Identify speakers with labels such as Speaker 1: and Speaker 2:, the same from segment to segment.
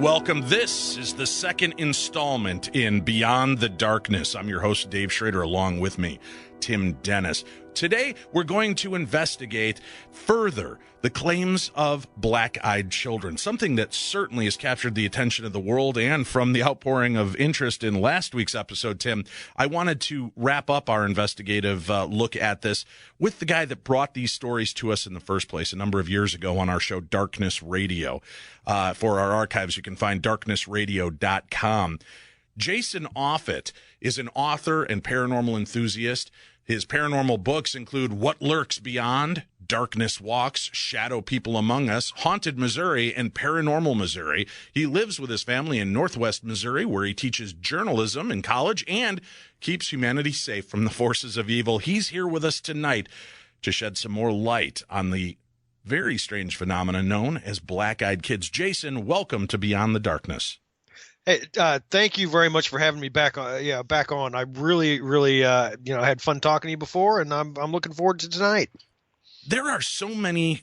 Speaker 1: Welcome. This is the second installment in Beyond the Darkness. I'm your host, Dave Schrader, along with me, Tim Dennis. Today, we're going to investigate further the claims of black-eyed children, something that certainly has captured the attention of the world. And from the outpouring of interest in last week's episode, Tim, I wanted to wrap up our investigative look at this with the guy that brought these stories to us in the first place a number of years ago on our show, Darkness Radio. For our archives, you can find darknessradio.com. Jason Offutt is an author and paranormal enthusiast. His paranormal books include What Lurks Beyond, Darkness Walks, Shadow People Among Us, Haunted Missouri, and Paranormal Missouri. He lives with his family in Northwest Missouri, where he teaches journalism in college and keeps humanity safe from the forces of evil. He's here with us tonight to shed some more light on the very strange phenomenon known as black-eyed kids. Jason, welcome to Beyond the Darkness.
Speaker 2: Hey, thank you very much for having me back on. Back on. I really, had fun talking to you before, and I'm looking forward to tonight.
Speaker 1: There are so many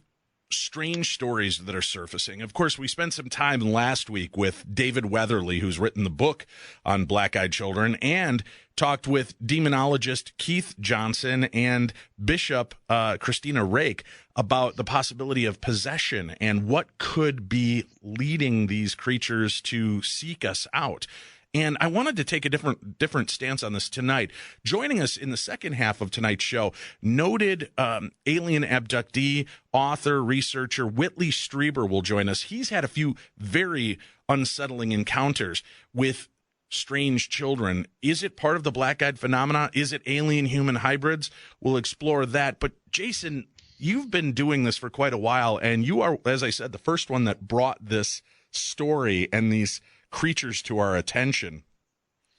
Speaker 1: strange stories that are surfacing. Of course, we spent some time last week with David Weatherly, who's written the book on black-eyed children, and talked with demonologist Keith Johnson and Bishop Christina Rake about the possibility of possession and what could be leading these creatures to seek us out. And I wanted to take a different stance on this tonight. Joining us in the second half of tonight's show, noted alien abductee, author, researcher Whitley Streiber will join us. He's had a few very unsettling encounters with strange children. Is it part of the black-eyed phenomena? Is it alien-human hybrids? We'll explore that. But Jason, you've been doing this for quite a while, and you are, as I said, the first one that brought this story and these creatures to our attention.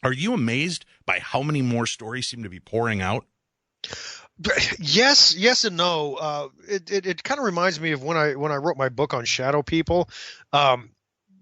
Speaker 1: Are you amazed by how many more stories seem to be pouring out?
Speaker 2: Yes and no. It kind of reminds me of when I wrote my book on shadow people.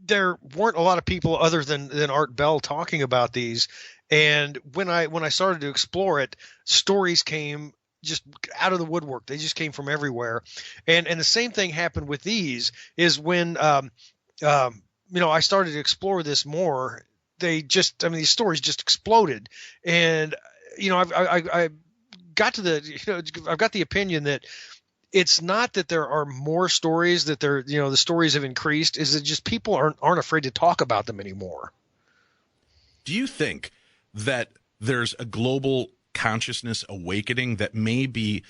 Speaker 2: There weren't a lot of people other than Art Bell talking about these, and when I started to explore it, stories came just out of the woodwork. They just came from everywhere, and the same thing happened with these. Is when I started to explore this more, these stories just exploded. And, I got to I've got the opinion that it's not that there are more stories, that the stories have increased, is that just people aren't afraid to talk about them anymore.
Speaker 1: Do you think that there's a global consciousness awakening that may be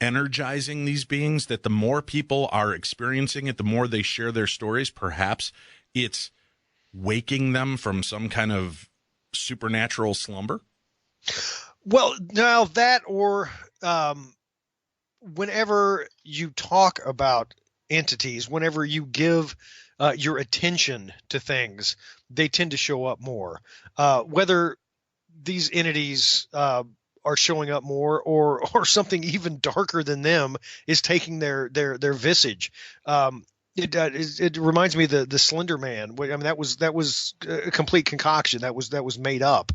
Speaker 1: energizing these beings, that the more people are experiencing it, the more they share their stories, perhaps it's waking them from some kind of supernatural slumber?
Speaker 2: Well, now that, or whenever you talk about entities, whenever you give your attention to things, they tend to show up more. Whether these entities are showing up more, or something even darker than them is taking their visage. It reminds me of the Slender Man. I mean, that was a complete concoction. That was made up.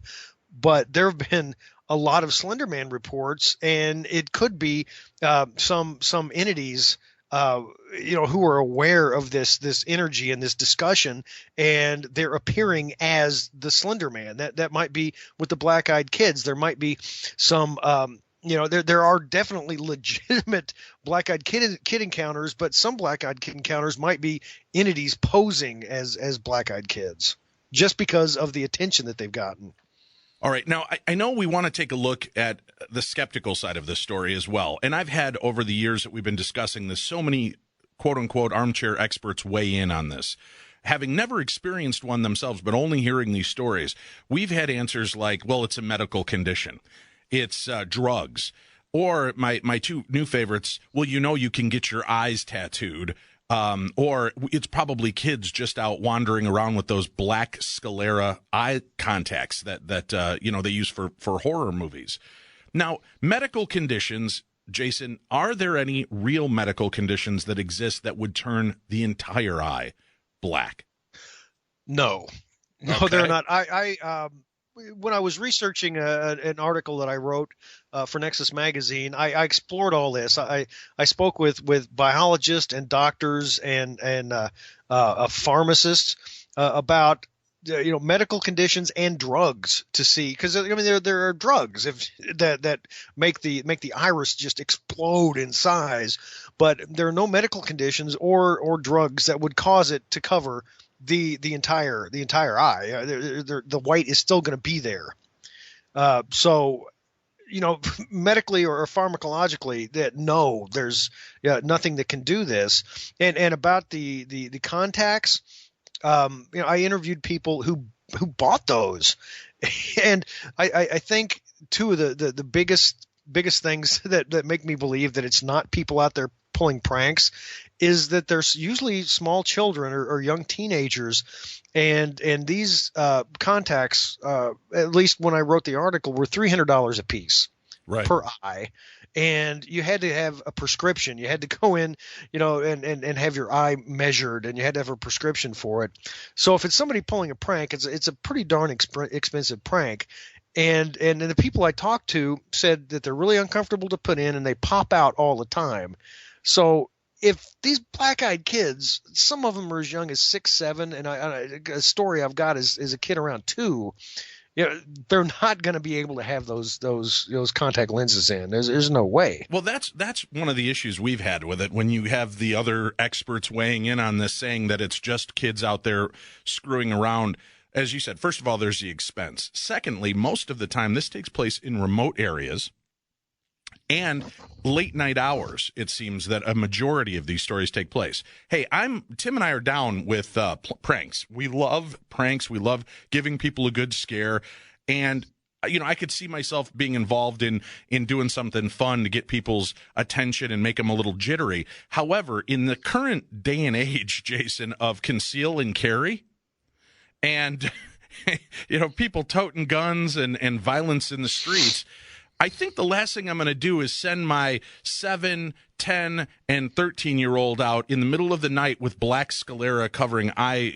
Speaker 2: But there have been a lot of Slender Man reports, and it could be some entities who are aware of this energy and this discussion, and they're appearing as the Slender Man. That might be with the black-eyed kids. There might be some there are definitely legitimate black-eyed kid encounters, but some black-eyed kid encounters might be entities posing as black-eyed kids just because of the attention that they've gotten.
Speaker 1: All right. Now, I know we want to take a look at the skeptical side of this story as well. And I've had, over the years that we've been discussing this, so many quote-unquote armchair experts weigh in on this. Having never experienced one themselves, but only hearing these stories, we've had answers like, well, it's a medical condition. It's drugs. Or my two new favorites, well, you can get your eyes tattooed. Or it's probably kids just out wandering around with those black sclera eye contacts that they use for horror movies. Now, medical conditions, Jason, are there any real medical conditions that exist that would turn the entire eye black?
Speaker 2: No,
Speaker 1: Okay.
Speaker 2: they're not. When I was researching an article that I wrote for Nexus Magazine, I explored all this. I spoke with biologists and doctors and pharmacists about medical conditions and drugs to see, because I mean there are drugs that make the iris just explode in size, but there are no medical conditions or drugs that would cause it to cover the entire eye. The white is still going to be there. So, medically or pharmacologically, that no, there's nothing that can do this. And about the contacts, I interviewed people who bought those, and I think two of the biggest things that make me believe that it's not people out there pulling pranks is that there's usually small children or young teenagers, and these contacts, at least when I wrote the article, were $300 a piece,
Speaker 1: right,
Speaker 2: per eye. And you had to have a prescription. You had to go in, and have your eye measured, and you had to have a prescription for it. So if it's somebody pulling a prank, it's a pretty darn expensive prank. And the people I talked to said that they're really uncomfortable to put in, and they pop out all the time. So if these black-eyed kids, some of them are as young as 6, 7, and a story I've got is a kid around 2. They're not going to be able to have those contact lenses in. There's no way.
Speaker 1: Well, that's one of the issues we've had with it. When you have the other experts weighing in on this, saying that it's just kids out there screwing around. As you said, first of all, there's the expense. Secondly, most of the time this takes place in remote areas and late night hours. It seems that a majority of these stories take place. Hey, Tim and I are down with pranks. We love pranks. We love giving people a good scare. And I could see myself being involved in doing something fun to get people's attention and make them a little jittery. However, in the current day and age, Jason, of conceal and carry, and people toting guns and violence in the streets, I think the last thing I'm going to do is send my 7, 10, and 13-year-old out in the middle of the night with black sclera covering eye,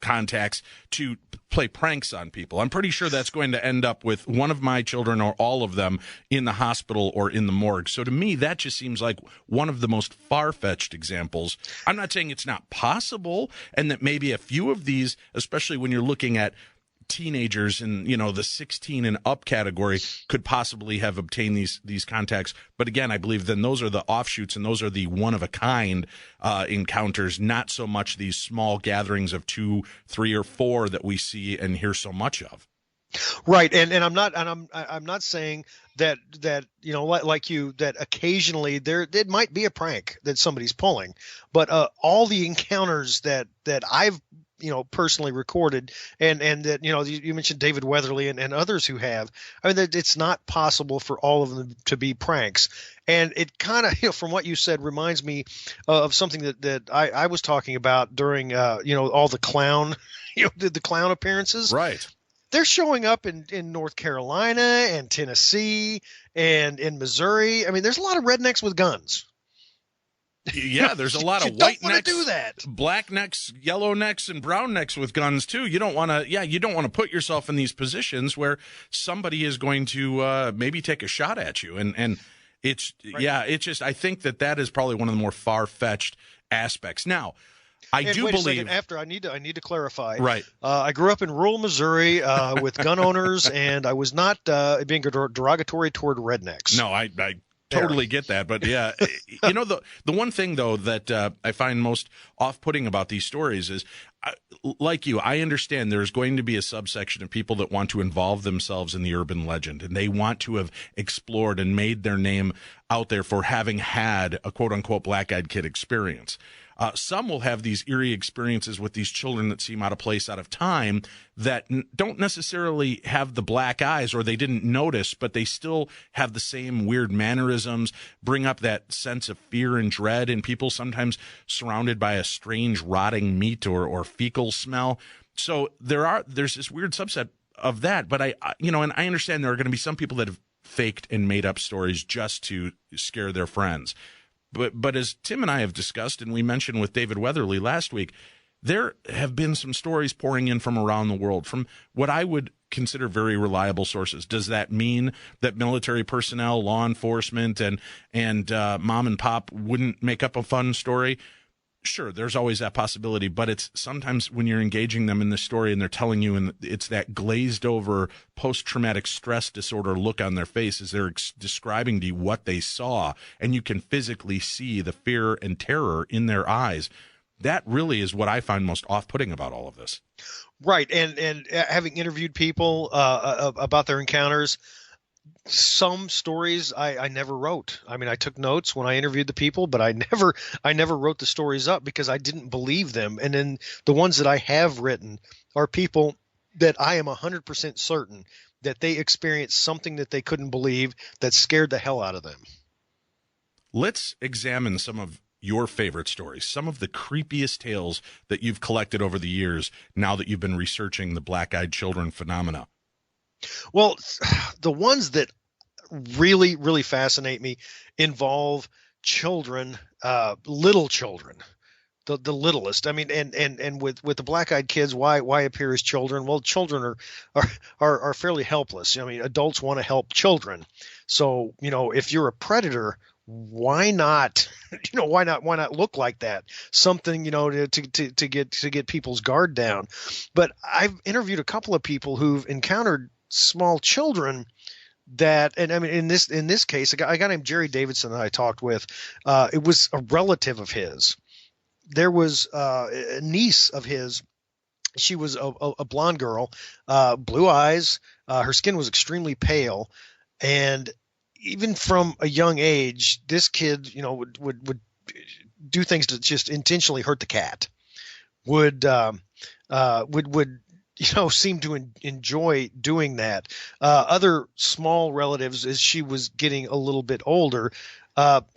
Speaker 1: contacts to play pranks on people. I'm pretty sure that's going to end up with one of my children or all of them in the hospital or in the morgue. So to me, that just seems like one of the most far-fetched examples. I'm not saying it's not possible, and that maybe a few of these, especially when you're looking at teenagers in the 16 and up category, could possibly have obtained these contacts. But again, I believe then those are the offshoots, and those are the one of a kind encounters, not so much these small gatherings of 2, 3, or 4 that we see and hear so much of.
Speaker 2: Right, and I'm not saying that like you, that occasionally it might be a prank that somebody's pulling, but all the encounters that I've personally recorded, and that you mentioned David Weatherly and others who have, I mean, that it's not possible for all of them to be pranks. And it kind of, from what you said, reminds me of something that I was talking about during all the clown the clown appearances.
Speaker 1: Right.
Speaker 2: They're showing up in North Carolina and Tennessee and in Missouri. I mean, there's a lot of rednecks with guns.
Speaker 1: Yeah, there's a lot of
Speaker 2: you
Speaker 1: white
Speaker 2: don't
Speaker 1: necks,
Speaker 2: do that.
Speaker 1: black necks, yellow necks, and brown necks with guns too. You don't want to put yourself in these positions where somebody is going to maybe take a shot at you. And it's right. Yeah, it's just, I think that is probably one of the more far-fetched aspects. Now, I do believe.
Speaker 2: After I need to clarify.
Speaker 1: Right.
Speaker 2: I grew up in rural Missouri with gun owners, and I was not being derogatory toward rednecks.
Speaker 1: No, I totally get that. But yeah, the one thing though that I find most off-putting about these stories is, like you, I understand there's going to be a subsection of people that want to involve themselves in the urban legend, and they want to have explored and made their name out there for having had a quote-unquote black-eyed kid experience. Some will have these eerie experiences with these children that seem out of place, out of time, that don't necessarily have the black eyes, or they didn't notice, but they still have the same weird mannerisms, bring up that sense of fear and dread in people, sometimes surrounded by a strange rotting meat or fecal smell. So there's this weird subset of that, but and I understand there are going to be some people that have faked and made up stories just to scare their friends. But as Tim and I have discussed, and we mentioned with David Weatherly last week, there have been some stories pouring in from around the world, from what I would consider very reliable sources. Does that mean that military personnel, law enforcement, and mom and pop wouldn't make up a fun story? Sure, there's always that possibility, but it's sometimes when you're engaging them in the story and they're telling you, and it's that glazed over post-traumatic stress disorder look on their face as they're describing to you what they saw, and you can physically see the fear and terror in their eyes. That really is what I find most off-putting about all of this.
Speaker 2: Right, and having interviewed people about their encounters, some stories I never wrote. I mean, I took notes when I interviewed the people, but I never wrote the stories up because I didn't believe them. And then the ones that I have written are people that I am 100% certain that they experienced something that they couldn't believe that scared the hell out of them.
Speaker 1: Let's examine some of your favorite stories, some of the creepiest tales that you've collected over the years now that you've been researching the black-eyed children phenomena.
Speaker 2: Well, the ones that really, really fascinate me involve children, little children, the littlest. I mean, and with the black-eyed kids, why appear as children? Well, children are fairly helpless. I mean, adults want to help children. So, if you're a predator, why not look like that? Something, to get people's guard down. But I've interviewed a couple of people who've encountered small children that, and I mean, in this case, a guy named Jerry Davidson that I talked with, it was a relative of his. There was a niece of his. She was a blonde girl, blue eyes. Her skin was extremely pale, and even from a young age, this kid, would do things to just intentionally hurt the cat. Would seem to enjoy doing that. Other small relatives, as she was getting a little bit older,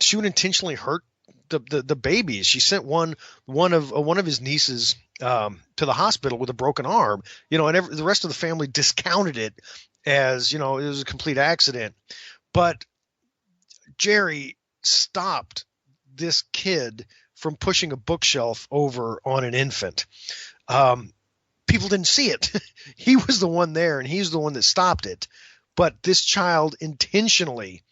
Speaker 2: she would intentionally hurt the babies. She sent one of his nieces to the hospital with a broken arm. And the rest of the family discounted it as it was a complete accident. But Jerry stopped this kid from pushing a bookshelf over on an infant. People didn't see it. He was the one there, and he's the one that stopped it. But this child intentionally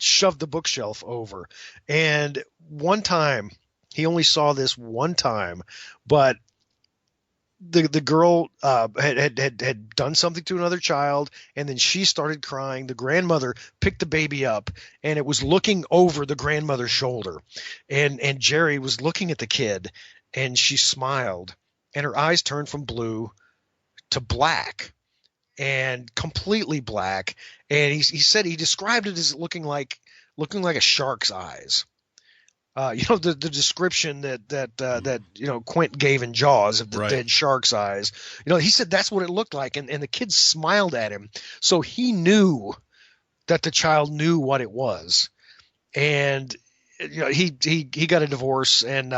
Speaker 2: shoved the bookshelf over. And one time, he only saw this one time, but the girl had done something to another child, and then she started crying. The grandmother picked the baby up, and it was looking over the grandmother's shoulder. And Jerry was looking at the kid, and she smiled. And her eyes turned from blue to black, and completely black. And he said he described it as looking like a shark's eyes. The description that Quint gave in Jaws of the
Speaker 1: right.
Speaker 2: Dead shark's eyes. He said that's what it looked like, and the kid smiled at him, so he knew that the child knew what it was, and he got a divorce and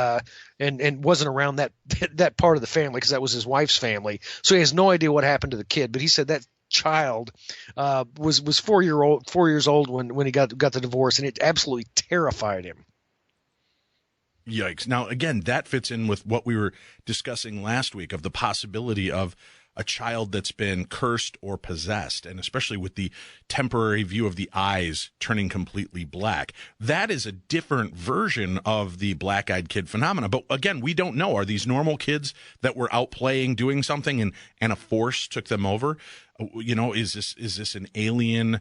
Speaker 2: wasn't around that part of the family because that was his wife's family, so he has no idea what happened to the kid. But he said that child was 4 years old when he got the divorce, and it absolutely terrified him.
Speaker 1: Yikes. Now, again, that fits in with what we were discussing last week of the possibility of a child that's been cursed or possessed, and especially with the temporary view of the eyes turning completely black. That is a different version of the black-eyed kid phenomena. But again, we don't know. Are these normal kids that were out playing, doing something, and a force took them over? Is this an alien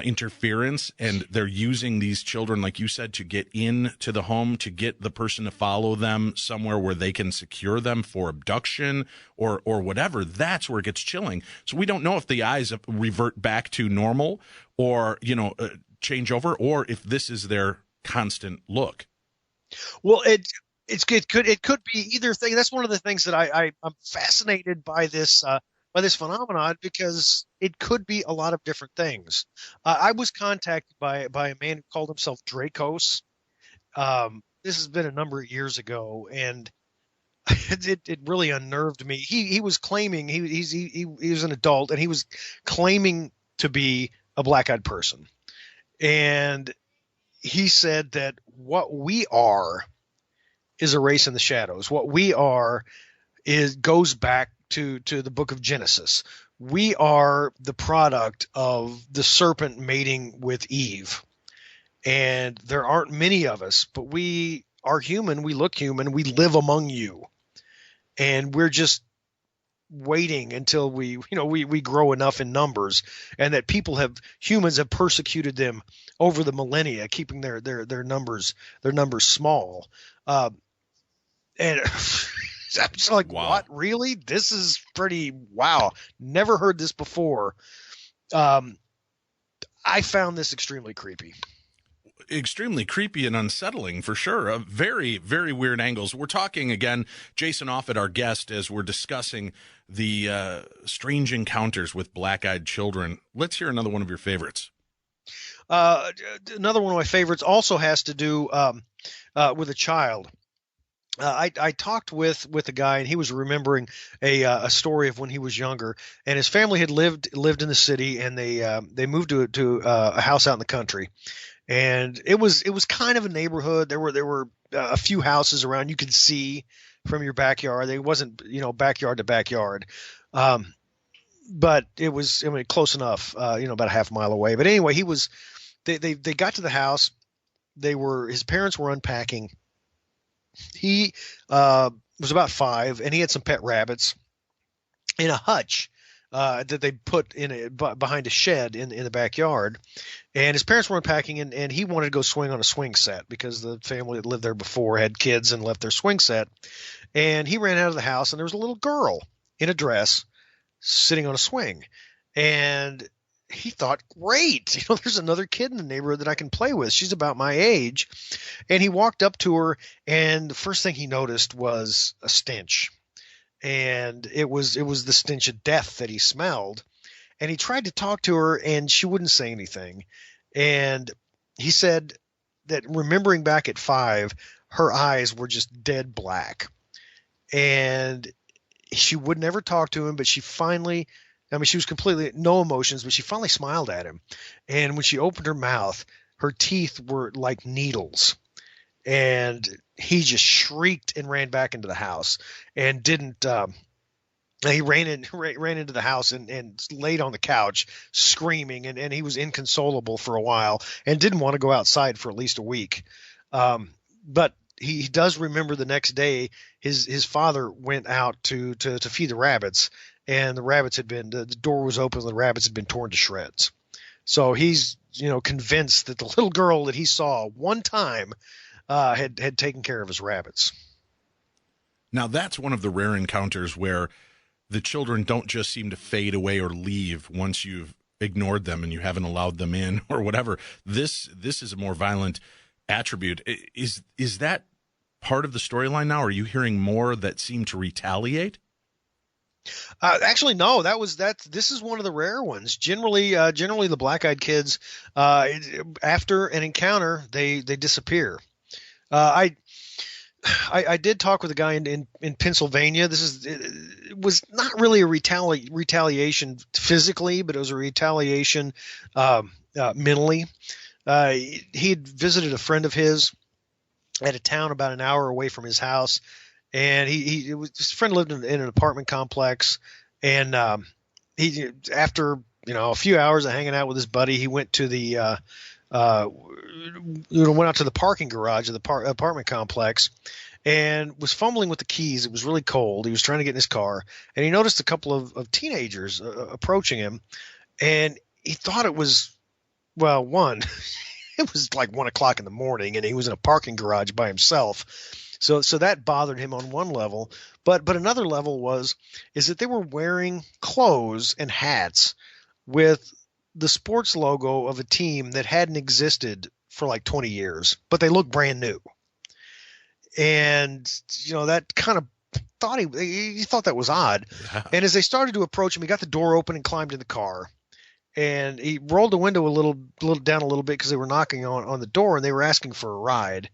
Speaker 1: interference, and they're using these children, like you said, to get into the home, to get the person to follow them somewhere where they can secure them for abduction or whatever? That's where it gets chilling. So we don't know if the eyes revert back to normal or change over, or if this is their constant look.
Speaker 2: Well, it could be either thing. That's one of the things that I'm fascinated by this phenomenon, because it could be a lot of different things. I was contacted by a man who called himself Dracos. This has been a number of years ago, and it really unnerved me. He was claiming he was an adult, and he was claiming to be a black-eyed person, and he said that what we are is a race in the shadows. What we are is goes back to the book of Genesis. We are the product of the serpent mating with Eve. And there aren't many of us, but we are human. We look human. We live among you. And we're just waiting until we grow enough in numbers, and that humans have persecuted them over the millennia, keeping their numbers small. Uh, and I'm just like,
Speaker 1: Wow.
Speaker 2: what? Really? This is pretty wow. Never heard this before. I found this extremely creepy.
Speaker 1: Extremely creepy and unsettling for sure. Very, very weird angles. We're talking again, Jason Offutt, our guest, as we're discussing the strange encounters with black-eyed children. Let's hear another one of your favorites.
Speaker 2: Another one of my favorites also has to do with a child. I talked with a guy, and he was remembering a story of when he was younger, and his family had lived in the city, and they moved to a house out in the country, and it was kind of a neighborhood. There were a few houses around you could see from your backyard. It wasn't backyard to backyard, but it was close enough, about a half mile away. But anyway, they got to the house. His parents were unpacking. He was about 5, and he had some pet rabbits in a hutch that they put behind a shed in the backyard. And his parents were unpacking, and he wanted to go swing on a swing set because the family that lived there before had kids and left their swing set. And he ran out of the house, and there was a little girl in a dress sitting on a swing. And he thought, great, there's another kid in the neighborhood that I can play with. She's about my age. And he walked up to her, and the first thing he noticed was a stench. And it was the stench of death that he smelled. And he tried to talk to her, and she wouldn't say anything. And he said that, remembering back at 5, her eyes were just dead black. And she would never talk to him, but she finally, she was completely no emotions, but she finally smiled at him. And when she opened her mouth, her teeth were like needles. And he just shrieked and ran back into the house, and didn't. He ran into the house and laid on the couch screaming, and he was inconsolable for a while and didn't want to go outside for at least a week. But he does remember the next day his father went out to feed the rabbits, and the rabbits the door was open and the rabbits had been torn to shreds. So he's convinced that the little girl that he saw one time had taken care of his rabbits.
Speaker 1: Now, that's one of the rare encounters where the children don't just seem to fade away or leave once you've ignored them and you haven't allowed them in or whatever. This is a more violent attribute. Is that part of the storyline now? Are you hearing more that seem to retaliate?
Speaker 2: Actually, no. This is one of the rare ones. Generally, the black-eyed kids, after an encounter, they disappear. I did talk with a guy in Pennsylvania. It was not really a retaliation physically, but it was a retaliation mentally. He had visited a friend of his at a town about an hour away from his house, and his friend lived in an apartment complex, and he, after a few hours of hanging out with his buddy, he went to the went out to the parking garage of the apartment complex and was fumbling with the keys. It was really cold. He was trying to get in his car, and he noticed a couple of teenagers approaching him, and he thought it was, one, it was like 1:00 in the morning, and he was in a parking garage by himself. So that bothered him on one level, but another level is that they were wearing clothes and hats with the sports logo of a team that hadn't existed for like 20 years, but they look brand new. And, that kind of he thought that was odd.
Speaker 1: Yeah.
Speaker 2: And as they started to approach him, he got the door open and climbed in the car. And he rolled the window a little down a little bit because they were knocking on the door and they were asking for a ride.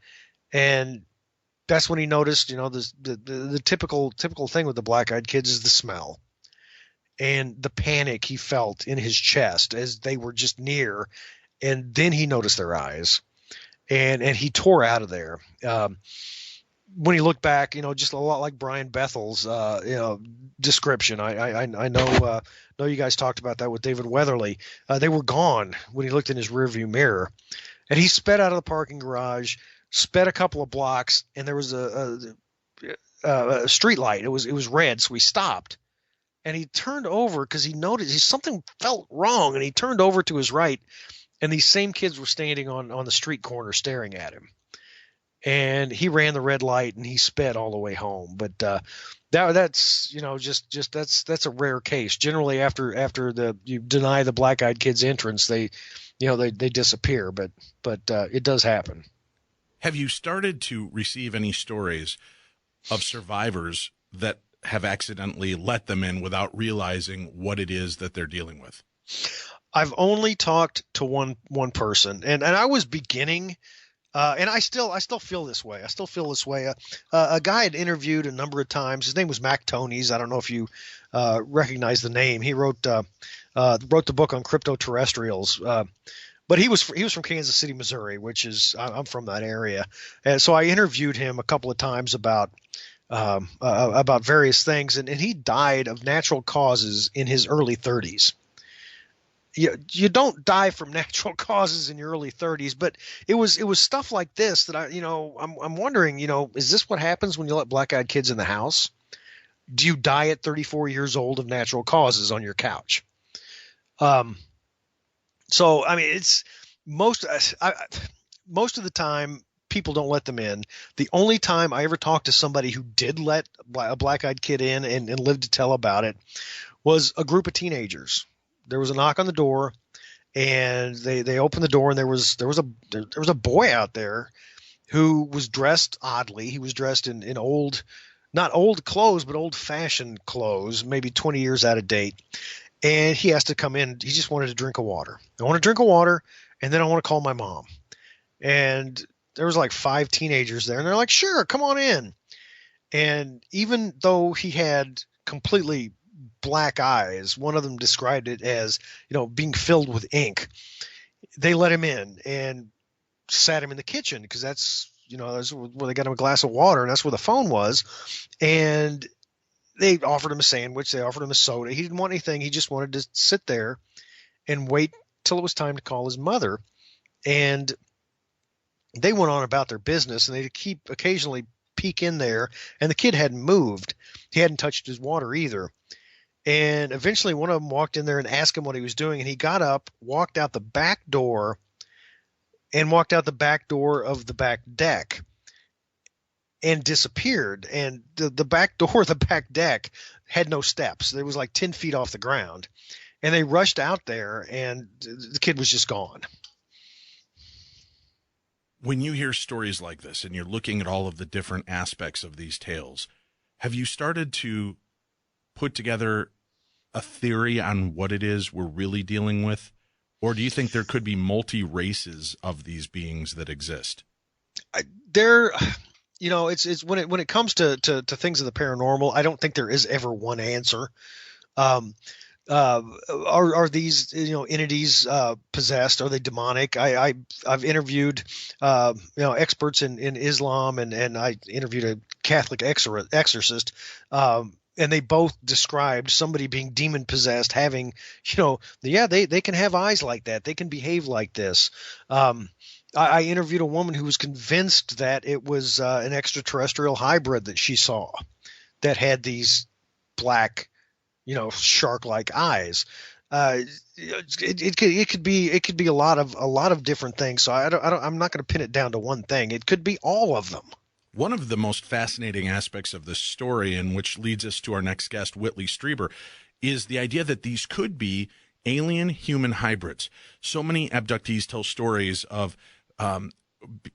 Speaker 2: And that's when he noticed, the typical thing with the black-eyed kids is the smell and the panic he felt in his chest as they were just near. And then he noticed their eyes, and he tore out of there. When he looked back, just a lot like Brian Bethel's, description. I know you guys talked about that with David Weatherly. They were gone when he looked in his rearview mirror, and he sped out of the parking garage, sped a couple of blocks, and there was a street light. It was red, so he stopped, and he turned over because he noticed something felt wrong, and he turned over to his right, and these same kids were standing on the street corner staring at him. And he ran the red light and he sped all the way home. But that's that's a rare case. Generally, after you deny the black-eyed kids entrance, they disappear. But it does happen.
Speaker 1: Have you started to receive any stories of survivors that have accidentally let them in without realizing what it is that they're dealing with?
Speaker 2: I've only talked to one person, and I was beginning. And I still feel this way. A guy had interviewed a number of times. His name was Mac Tonys. I don't know if you recognize the name. He wrote the book on cryptoterrestrials. But he was from Kansas City, Missouri, which is I'm from that area. And so I interviewed him a couple of times about various things, and he died of natural causes in his early 30s. You don't die from natural causes in your early 30s, but it was stuff like this that I'm wondering, is this what happens when you let black-eyed kids in the house? Do you die at 34 years old of natural causes on your couch? So I mean, it's most of the time people don't let them in. The only time I ever talked to somebody who did let a black-eyed kid in and lived to tell about it was a group of teenagers. There was a knock on the door, and they opened the door, and there was a boy out there who was dressed oddly. He was dressed in old, not old clothes, but old-fashioned clothes, maybe 20 years out of date. And he asked to come in. He just wanted to drink a water. I want to drink a water, and then I want to call my mom. And there was like 5 teenagers there, and they're like, "Sure, come on in." And even though he had completely black eyes, one of them described it as, being filled with ink. They let him in and sat him in the kitchen because that's where they got him a glass of water, and that's where the phone was. And they offered him a sandwich. They offered him a soda. He didn't want anything. He just wanted to sit there and wait till it was time to call his mother. And they went on about their business, and they'd keep occasionally peek in there, and the kid hadn't moved. He hadn't touched his water either. And eventually one of them walked in there and asked him what he was doing. And he got up, walked out the back door, and walked out the back door of the back deck and disappeared. And the back door of the back deck had no steps. It was like 10 feet off the ground. And they rushed out there, and the kid was just gone.
Speaker 1: When you hear stories like this and you're looking at all of the different aspects of these tales, have you started to put together a theory on what it is we're really dealing with? Or do you think there could be multi-races of these beings that exist?
Speaker 2: It's when it comes to things of the paranormal, I don't think there is ever one answer. Are these entities possessed? Are they demonic? I've interviewed experts in Islam, and I interviewed a Catholic exorcist, and they both described somebody being demon possessed, having they can have eyes like that, they can behave like this. I interviewed a woman who was convinced that it was an extraterrestrial hybrid that she saw that had these black shark-like eyes. It could be a lot of different things. So I'm not going to pin it down to one thing. It could be all of them.
Speaker 1: One of the most fascinating aspects of this story, and which leads us to our next guest, Whitley Streiber, is the idea that these could be alien-human hybrids. So many abductees tell stories of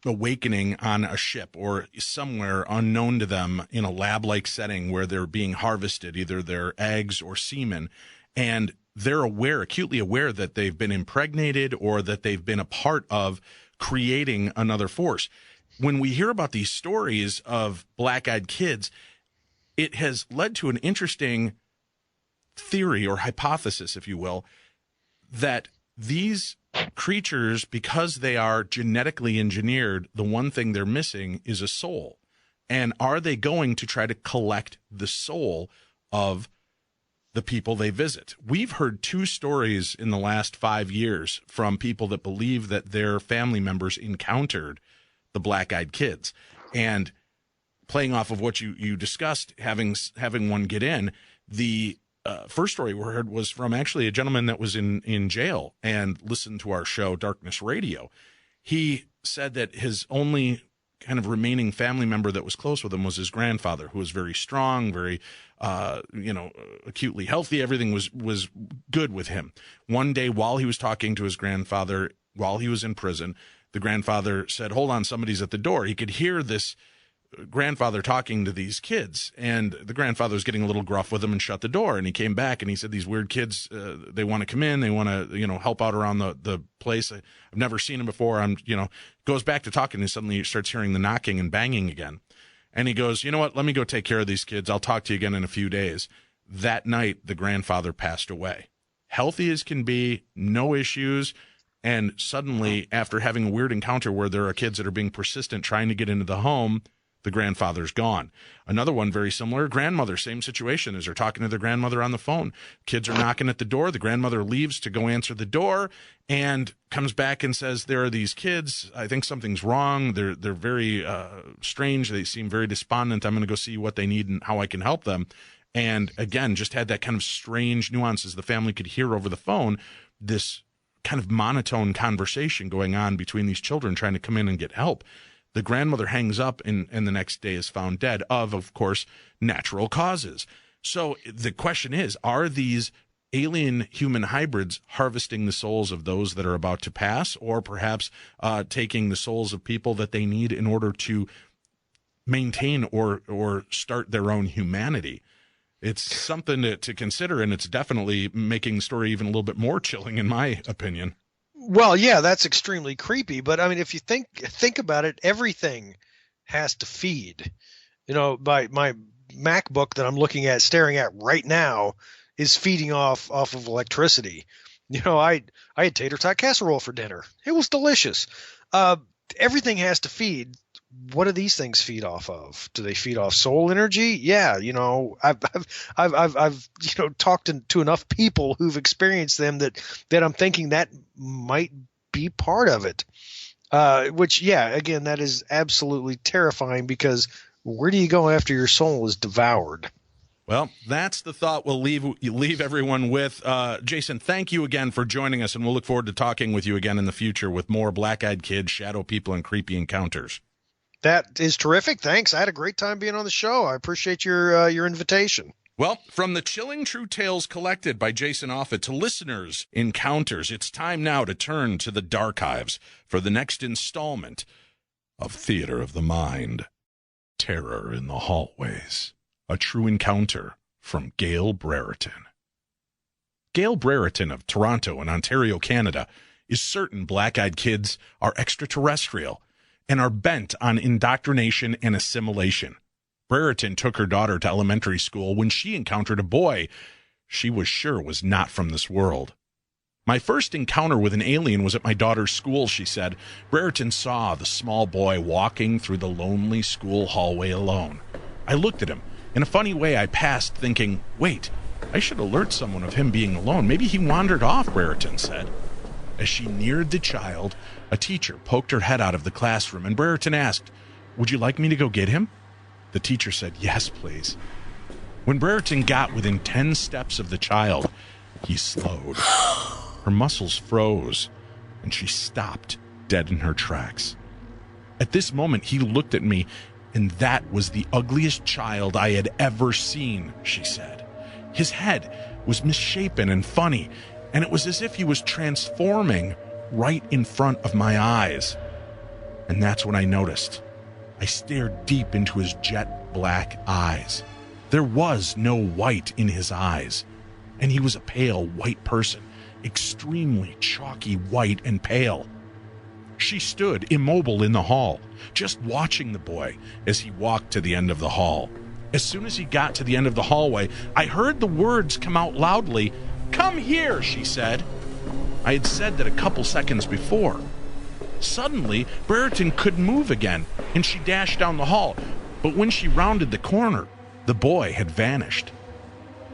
Speaker 1: awakening on a ship or somewhere unknown to them in a lab-like setting where they're being harvested, either their eggs or semen, and they're acutely aware that they've been impregnated or that they've been a part of creating another force. When we hear about these stories of black-eyed kids, it has led to an interesting theory or hypothesis, if you will, that these creatures, because they are genetically engineered, the one thing they're missing is a soul. And are they going to try to collect the soul of the people they visit? We've heard 2 stories in the last 5 years from people that believe that their family members encountered the black-eyed kids. And playing off of what you discussed, having one get in, the first story we heard was from actually a gentleman that was in jail and listened to our show, Darkness Radio. He said that his only kind of remaining family member that was close with him was his grandfather, who was very strong, very, acutely healthy. Everything was good with him. One day while he was talking to his grandfather, while he was in prison, the grandfather said, "Hold on, somebody's at the door." He could hear this grandfather talking to these kids, and the grandfather was getting a little gruff with him and shut the door. And he came back and he said, "These weird kids, they want to come in, they want to help out around the place. I've never seen them before." Goes back to talking, and suddenly he starts hearing the knocking and banging again. And he goes, "You know what, let me go take care of these kids. I'll talk to you again in a few days." That night, the grandfather passed away, healthy as can be, no issues. And suddenly, after having a weird encounter where there are kids that are being persistent trying to get into the home, the grandfather's gone. Another one very similar, grandmother, same situation, as they're talking to their grandmother on the phone. Kids are knocking at the door. The grandmother leaves to go answer the door and comes back and says, "There are these kids. I think something's wrong. They're very strange. They seem very despondent. I'm going to go see what they need and how I can help them." And again, just had that kind of strange nuances the family could hear over the phone, this kind of monotone conversation going on between these children trying to come in and get help. The grandmother hangs up and the next day is found dead of course, natural causes. So the question is, are these alien human hybrids harvesting the souls of those that are about to pass, or perhaps taking the souls of people that they need in order to maintain or start their own humanity? It's something to consider, and it's definitely making the story even a little bit more chilling, in my opinion.
Speaker 2: Well, yeah, that's extremely creepy. But I mean, if you think about it, everything has to feed. My MacBook that I'm staring at right now, is feeding off of electricity. I had tater tot casserole for dinner. It was delicious. Everything has to feed. What do these things feed off of? Do they feed off soul energy? Yeah, I've talked to enough people who've experienced them that I'm thinking that might be part of it. Which, yeah, again, that is absolutely terrifying, because where do you go after your soul is devoured?
Speaker 1: Well, that's the thought we'll leave everyone with. Jason, thank you again for joining us, and we'll look forward to talking with you again in the future with more black-eyed kids, shadow people, and creepy encounters.
Speaker 2: That is terrific. Thanks. I had a great time being on the show. I appreciate your invitation.
Speaker 1: Well, from the chilling true tales collected by Jason Offutt to listeners' encounters, it's time now to turn to the Darchives for the next installment of Theater of the Mind, Terror in the Hallways, a true encounter from Gail Brereton. Gail Brereton of Toronto in Ontario, Canada, is certain black-eyed kids are extraterrestrial and are bent on indoctrination and assimilation. Brereton took her daughter to elementary school when she encountered a boy she was sure was not from this world. "My first encounter with an alien was at my daughter's school," she said. Brereton saw the small boy walking through the lonely school hallway alone. "I looked at him. In a funny way, I passed thinking, wait, I should alert someone of him being alone. Maybe he wandered off," Brereton said. As she neared the child, a teacher poked her head out of the classroom, and Brereton asked, "Would you like me to go get him?" The teacher said, "Yes, please." When Brereton got within 10 steps of the child, he slowed. Her muscles froze, and she stopped dead in her tracks. At this moment, he looked at me, and that was the ugliest child I had ever seen, she said. His head was misshapen and funny, and it was as if he was transforming right in front of my eyes. And that's when I noticed. I stared deep into his jet black eyes. There was no white in his eyes, and he was a pale white person, extremely chalky white and pale. She stood immobile in the hall, just watching the boy as he walked to the end of the hall. As soon as he got to the end of the hallway, I heard the words come out loudly. "Come here," she said. I had said that a couple seconds before. Suddenly, Brereton couldn't move again, and she dashed down the hall. But when she rounded the corner, the boy had vanished.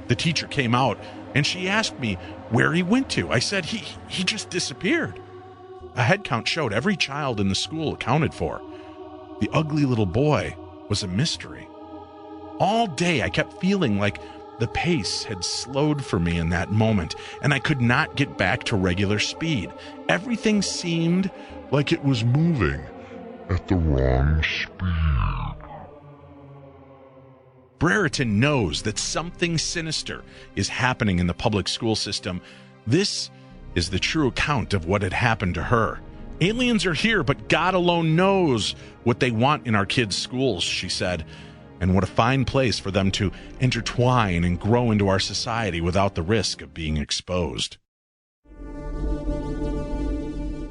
Speaker 1: The teacher came out, and she asked me where he went to. I said he just disappeared. A head count showed every child in the school accounted for. The ugly little boy was a mystery. All day I kept feeling like the pace had slowed for me in that moment, and I could not get back to regular speed. Everything seemed like it was moving at the wrong speed. Brereton knows that something sinister is happening in the public school system. This is the true account of what had happened to her. Aliens are here, but God alone knows what they want in our kids' schools, she said. And what a fine place for them to intertwine and grow into our society without the risk of being exposed.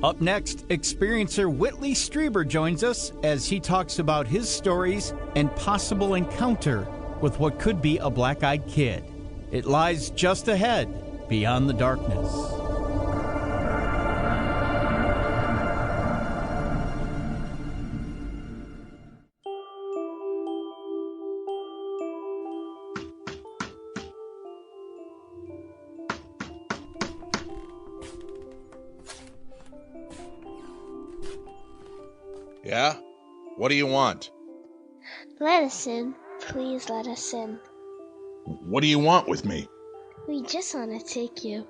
Speaker 3: Up next, experiencer Whitley Streiber joins us as he talks about his stories and possible encounter with what could be a black-eyed kid. It lies just ahead, beyond the darkness.
Speaker 1: Yeah? What do you want?
Speaker 4: Let us in. Please let us in.
Speaker 1: What do you want with me?
Speaker 4: We just want to take you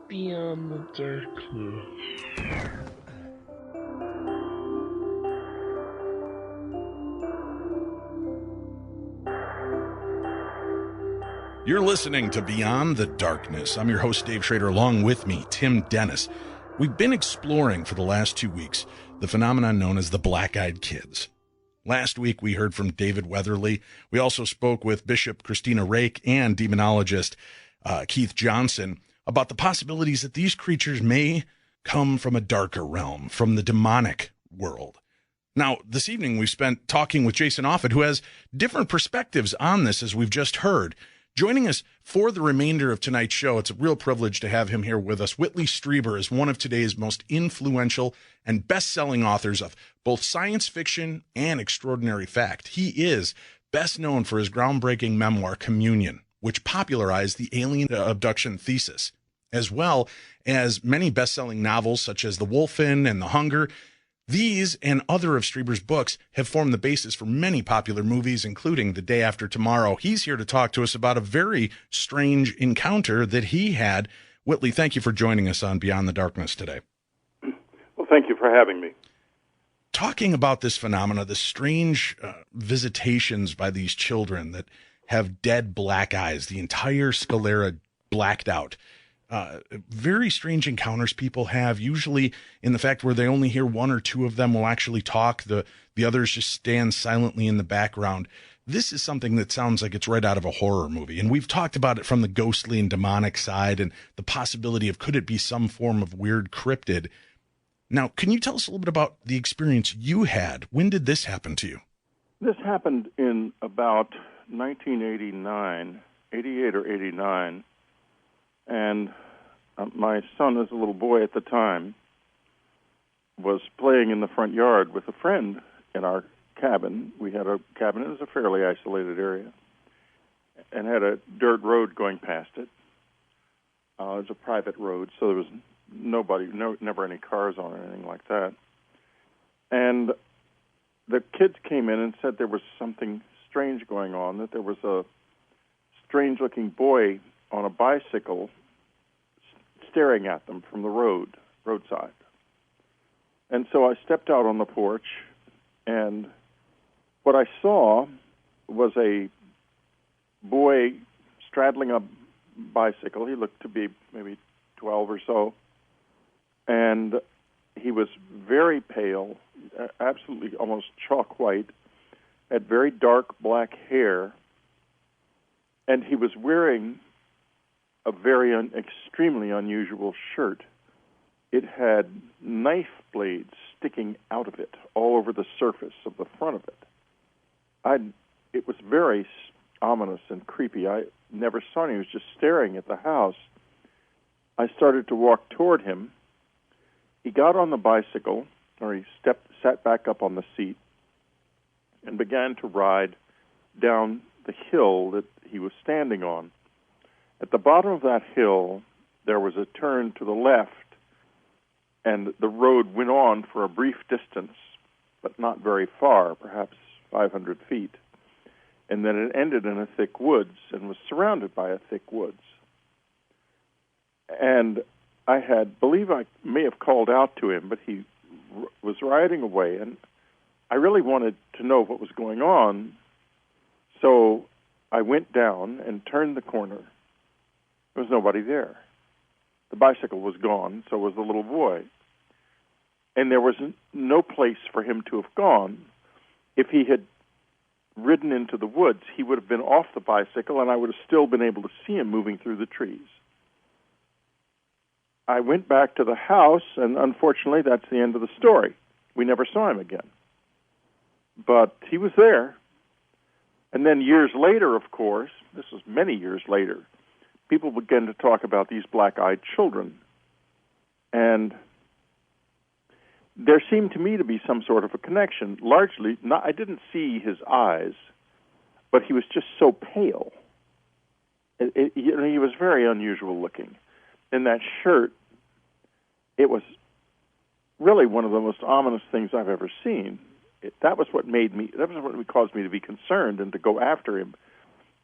Speaker 5: beyond the darkness.
Speaker 1: You're listening to Beyond the Darkness. I'm your host, Dave Schrader, along with me, Tim Dennis. We've been exploring for the last 2 weeks the phenomenon known as the black-eyed kids. Last week, we heard from David Weatherly. We also spoke with Bishop Christina Rake and demonologist Keith Johnson about the possibilities that these creatures may come from a darker realm, from the demonic world. Now, this evening, we've spent talking with Jason Offutt, who has different perspectives on this, as we've just heard. Joining us for the remainder of tonight's show, it's a real privilege to have him here with us. Whitley Streiber is one of today's most influential and best-selling authors of both science fiction and extraordinary fact. He is best known for his groundbreaking memoir, Communion, which popularized the alien abduction thesis, as well as many best-selling novels such as The Wolfen and The Hunger. These and other of Streiber's books have formed the basis for many popular movies, including The Day After Tomorrow. He's here to talk to us about a very strange encounter that he had. Whitley, thank you for joining us on Beyond the Darkness today.
Speaker 6: Well, thank you for having me.
Speaker 1: Talking about this phenomena, the strange visitations by these children that have dead black eyes, the entire sclera blacked out. Very strange encounters people have, usually in the fact where they only hear one or two of them will actually talk. The others just stand silently in the background. This is something that sounds like it's right out of a horror movie. And we've talked about it from the ghostly and demonic side and the possibility of could it be some form of weird cryptid. Now, can you tell us a little bit about the experience you had? When did this happen to you?
Speaker 6: This happened in about 1989, 88 or 89. And my son, as a little boy at the time, was playing in the front yard with a friend in our cabin. We had a cabin. It was a fairly isolated area and had a dirt road going past it. It was a private road, so there was never any cars on it or anything like that. And the kids came in and said there was something strange going on, that there was a strange-looking boy on a bicycle staring at them from the roadside. And so I stepped out on the porch, and what I saw was a boy straddling a bicycle. He looked to be maybe 12 or so, and he was very pale, absolutely almost chalk white, had very dark black hair, and he was wearing a very extremely unusual shirt. It had knife blades sticking out of it all over the surface of the front of it. It was very ominous and creepy. I never saw him. He was just staring at the house. I started to walk toward him. He got on the bicycle, or he sat back up on the seat, and began to ride down the hill that he was standing on. At the bottom of that hill, there was a turn to the left, and the road went on for a brief distance, but not very far, perhaps 500 feet. And then it ended in a thick woods and was surrounded by a thick woods. And I believe I may have called out to him, but he was riding away, and I really wanted to know what was going on. So I went down and turned the corner. There was nobody there. The bicycle was gone, so was the little boy. And there was no place for him to have gone. If he had ridden into the woods, he would have been off the bicycle, and I would have still been able to see him moving through the trees. I went back to the house, and unfortunately, that's the end of the story. We never saw him again. But he was there. And then years later, of course, this was many years later, people began to talk about these black-eyed children. And there seemed to me to be some sort of a connection. Largely, I didn't see his eyes, but he was just so pale. He was very unusual looking. In that shirt, it was really one of the most ominous things I've ever seen. That was what caused me to be concerned and to go after him,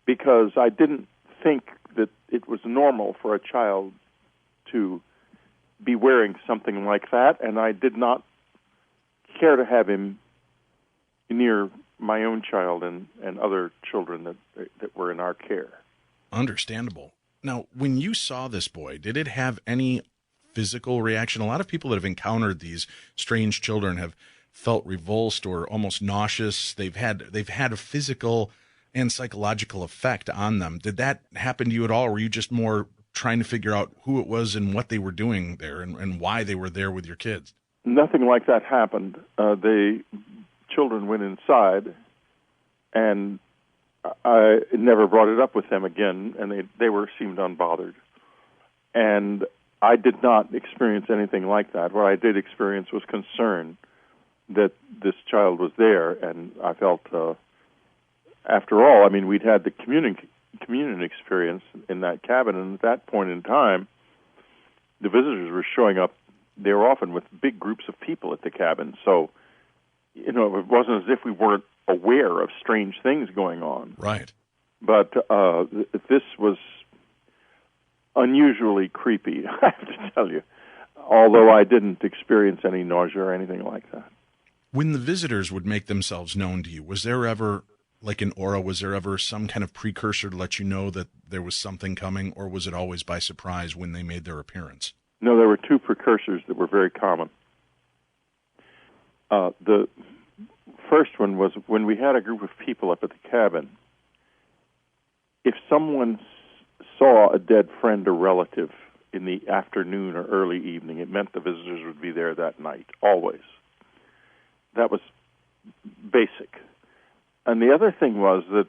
Speaker 6: because I didn't think that it was normal for a child to be wearing something like that, and I did not care to have him near my own child and other children that were in our care.
Speaker 1: Understandable. Now, when you saw this boy, did it have any physical reaction? A lot of people that have encountered these strange children have felt revulsed or almost nauseous. They've had a physical and psychological effect on them. Did that happen to you at all? Or were you just more trying to figure out who it was and what they were doing there and why they were there with your kids?
Speaker 6: Nothing like that happened. The children went inside, and I never brought it up with them again, and they seemed unbothered. And I did not experience anything like that. What I did experience was concern that this child was there, and I felt, after all, we'd had the communion experience in that cabin, and at that point in time, the visitors were showing up. They were often with big groups of people at the cabin, so it wasn't as if we weren't aware of strange things going on.
Speaker 1: Right.
Speaker 6: But this was unusually creepy, I have to tell you, although I didn't experience any nausea or anything like that.
Speaker 1: When the visitors would make themselves known to you, was there ever, like an aura, was there ever some kind of precursor to let you know that there was something coming, or was it always by surprise when they made their appearance?
Speaker 6: No, there were two precursors that were very common. The first one was when we had a group of people up at the cabin. If someone saw a dead friend or relative in the afternoon or early evening, it meant the visitors would be there that night, always. That was basic. And the other thing was that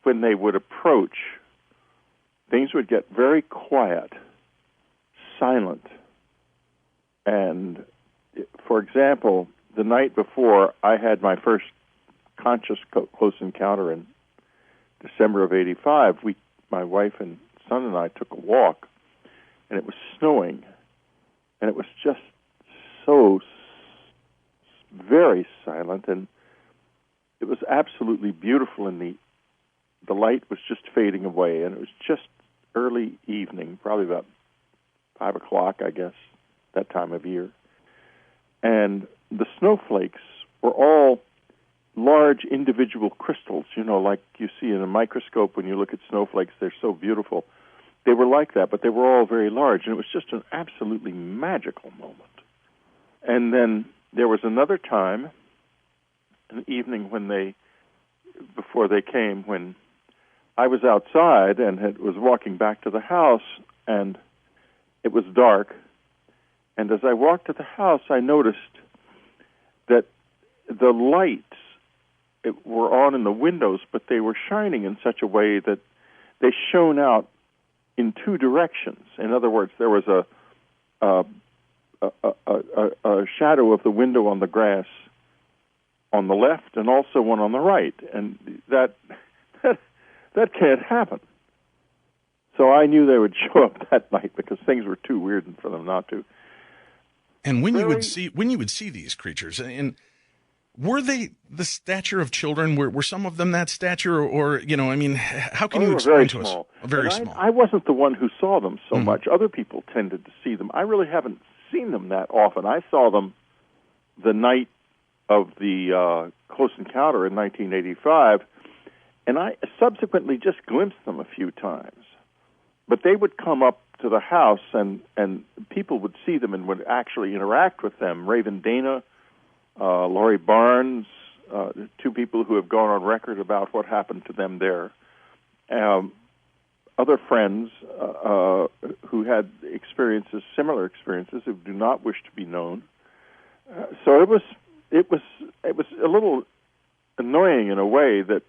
Speaker 6: when they would approach, things would get very quiet, silent. And, for example, the night before I had my first conscious close encounter in December of '85, my wife and son and I took a walk, and it was snowing, and it was just so very silent, and it was absolutely beautiful, and the light was just fading away, and it was just early evening, probably about 5 o'clock, I guess, that time of year. And the snowflakes were all large individual crystals, like you see in a microscope when you look at snowflakes. They're so beautiful. They were like that, but they were all very large, and it was just an absolutely magical moment. And then there was another time, an evening before they came, when I was outside and was walking back to the house, and it was dark. And as I walked to the house, I noticed that the lights were on in the windows, but they were shining in such a way that they shone out in two directions. In other words, there was a shadow of the window on the grass on the left and also one on the right, and that can't happen. So I knew they would show up that night because things were too weird for them not to.
Speaker 1: And when you would see these creatures, and were they the stature of children? Were some of them that stature, or how can you explain to us? Very small.
Speaker 6: I wasn't the one who saw them so much. Other people tended to see them. I really haven't seen them that often. I saw them the night of the close encounter in 1985, and I subsequently just glimpsed them a few times. But they would come up to the house, and people would see them and would actually interact with them. Raven Dana, Laurie Barnes, two people who have gone on record about what happened to them there. Other friends who had similar experiences, who do not wish to be known. So it was a little annoying in a way that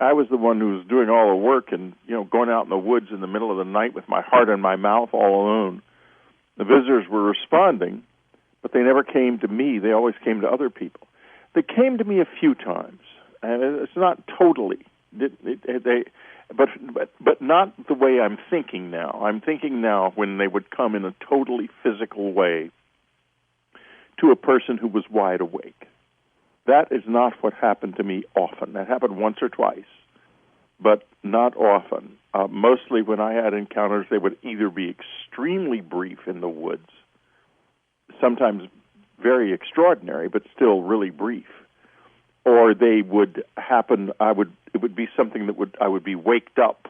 Speaker 6: I was the one who was doing all the work and, going out in the woods in the middle of the night with my heart in my mouth all alone. The visitors were responding, but they never came to me. They always came to other people. They came to me a few times, and it's not totally, but not the way I'm thinking now. I'm thinking now when they would come in a totally physical way to a person who was wide awake. That is not what happened to me often. That happened once or twice, but not often. Mostly when I had encounters, they would either be extremely brief in the woods, sometimes very extraordinary, but still really brief, or they would happen. It would be something that I would be waked up,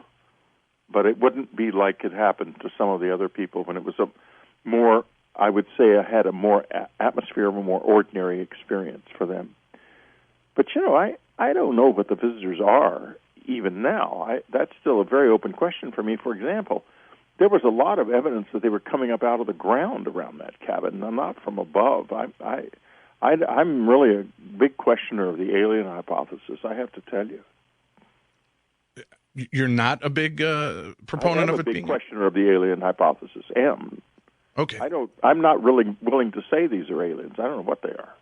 Speaker 6: but it wouldn't be like it happened to some of the other people when it was more. I would say I had a more atmosphere of a more ordinary experience for them. But, I don't know what the visitors are even now. That's still a very open question for me. For example, there was a lot of evidence that they were coming up out of the ground around that cabin, not from above. I'm really a big questioner of the alien hypothesis, I have to tell you.
Speaker 1: You're not a big proponent of it being?
Speaker 6: I'm a big questioner of the alien hypothesis.
Speaker 1: Okay.
Speaker 6: I'm not really willing to say these are aliens. I don't know what they are.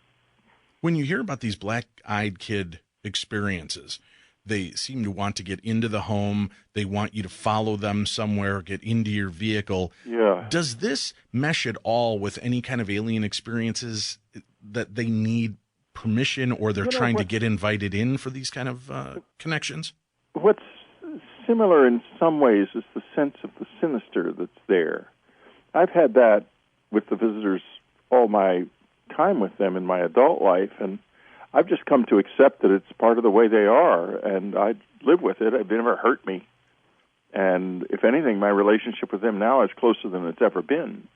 Speaker 1: When you hear about these black-eyed kid experiences, they seem to want to get into the home. They want you to follow them somewhere, get into your vehicle.
Speaker 6: Yeah.
Speaker 1: Does this mesh at all with any kind of alien experiences that they need permission, or they're trying to get invited in for these kind of connections?
Speaker 6: What's similar in some ways is the sense of the sinister that's there. I've had that with the visitors all my time with them in my adult life, and I've just come to accept that it's part of the way they are, and I live with it. They never hurt me. And if anything, my relationship with them now is closer than it's ever been.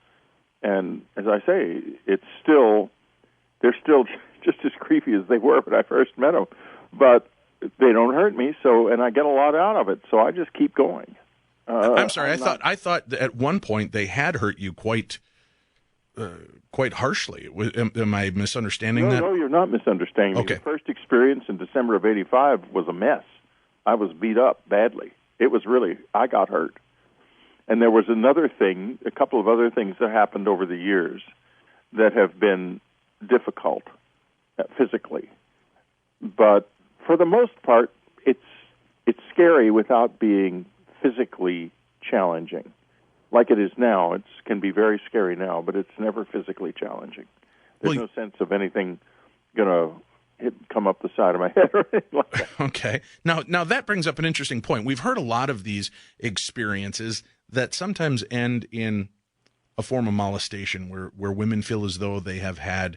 Speaker 6: And as I say, they're still just as creepy as they were when I first met them, but they don't hurt me, and I get a lot out of it, so I just keep going.
Speaker 1: I'm sorry. I thought that at one point they had hurt you quite harshly. Am I misunderstanding that?
Speaker 6: No, you're not misunderstanding me.
Speaker 1: Okay.
Speaker 6: The first experience in December of '85 was a mess. I was beat up badly. It was really, I got hurt. And there was a couple of other things that happened over the years that have been difficult physically. But for the most part, it's scary without being physically challenging. Like it is now. It can be very scary now, but it's never physically challenging. There's no sense of anything going to come up the side of my head or anything like that.
Speaker 1: Okay. Now that brings up an interesting point. We've heard a lot of these experiences that sometimes end in a form of molestation where women feel as though they have had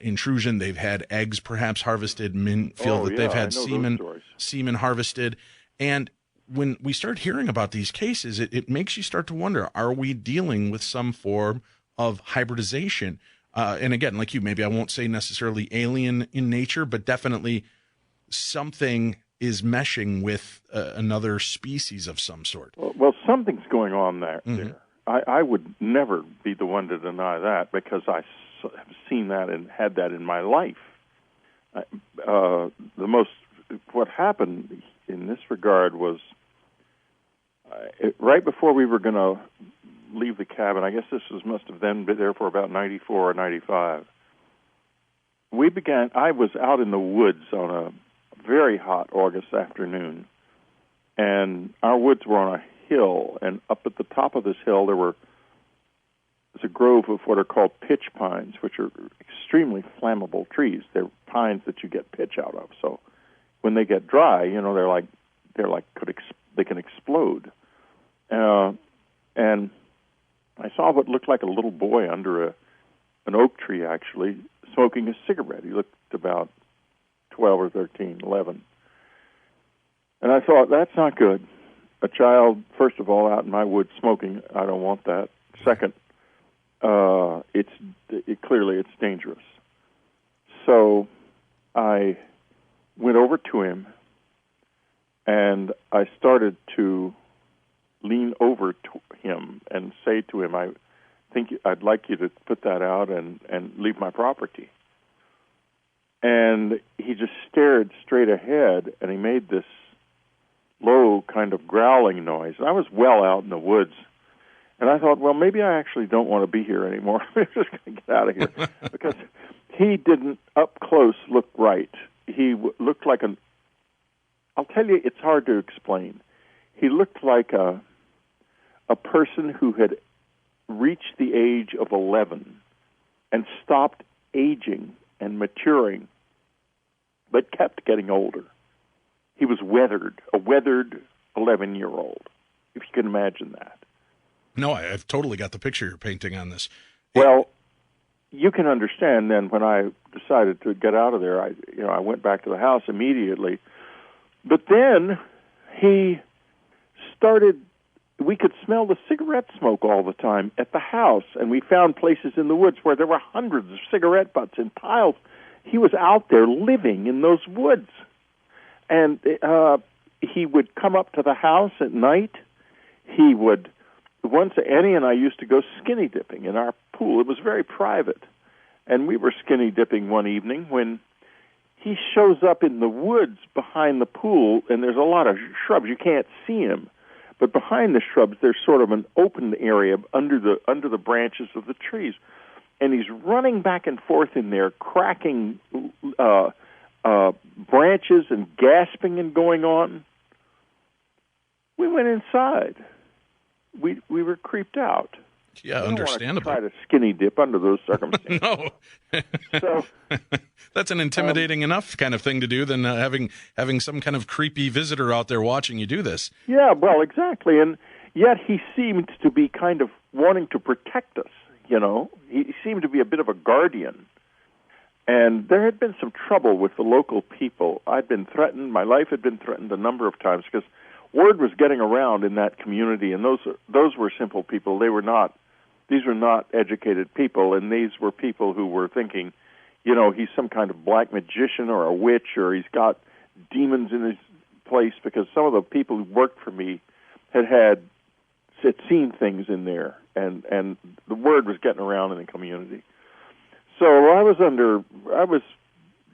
Speaker 1: intrusion, they've had eggs perhaps harvested, men feel that they've had semen harvested. And when we start hearing about these cases, it makes you start to wonder, are we dealing with some form of hybridization? And again, like you, maybe I won't say necessarily alien in nature, but definitely something is meshing with another species of some sort.
Speaker 6: Well, something's going on there. I would never be the one to deny that, because I have seen that and had that in my life. What happened in this regard was right before we were going to leave the cabin. I guess must have then been there for about 94 or 95. I was out in the woods on a very hot August afternoon, and our woods were on a hill, and up at the top of this hill there's a grove of what are called pitch pines, which are extremely flammable trees. They're pines that you get pitch out of. So when they get dry, they can explode. And I saw what looked like a little boy under an oak tree, actually, smoking a cigarette. He looked about 12 or 13, 11. And I thought, that's not good. A child, first of all, out in my woods smoking, I don't want that. Second, clearly it's dangerous. So I went over to him, and I started to lean over to him and say to him, I think I'd like you to put that out and leave my property. And he just stared straight ahead, and he made this low kind of growling noise. And I was well out in the woods, and I thought, well, maybe I actually don't want to be here anymore. I'm just going to get out of here. Because he didn't, up close, look right. He looked like I'll tell you, it's hard to explain. He looked like a person who had reached the age of 11 and stopped aging and maturing, but kept getting older. He was a weathered 11-year-old, if you can imagine that.
Speaker 1: No, I've totally got the picture you're painting on this.
Speaker 6: Well, you can understand then when I decided to get out of there, I went back to the house immediately. But then we could smell the cigarette smoke all the time at the house, and we found places in the woods where there were hundreds of cigarette butts in piles. He was out there living in those woods. And he would come up to the house at night. Once Annie and I used to go skinny dipping in our pool. It was very private. And we were skinny dipping one evening when he shows up in the woods behind the pool, and there's a lot of shrubs. You can't see him. But behind the shrubs, there's sort of an open area under the branches of the trees. And he's running back and forth in there, cracking branches and gasping and going on. We went inside. We were creeped out.
Speaker 1: Yeah, understandable.
Speaker 6: Try to skinny dip under those circumstances.
Speaker 1: No. So that's an intimidating enough kind of thing to do than having some kind of creepy visitor out there watching you do this.
Speaker 6: Yeah, well, exactly. And yet he seemed to be kind of wanting to protect us, He seemed to be a bit of a guardian. And there had been some trouble with the local people. I'd been threatened. My life had been threatened a number of times because word was getting around in that community, and those were simple people. These were not educated people, and these were people who were thinking, he's some kind of black magician or a witch, or he's got demons in his place, because some of the people who worked for me had seen things in there, and the word was getting around in the community. So I was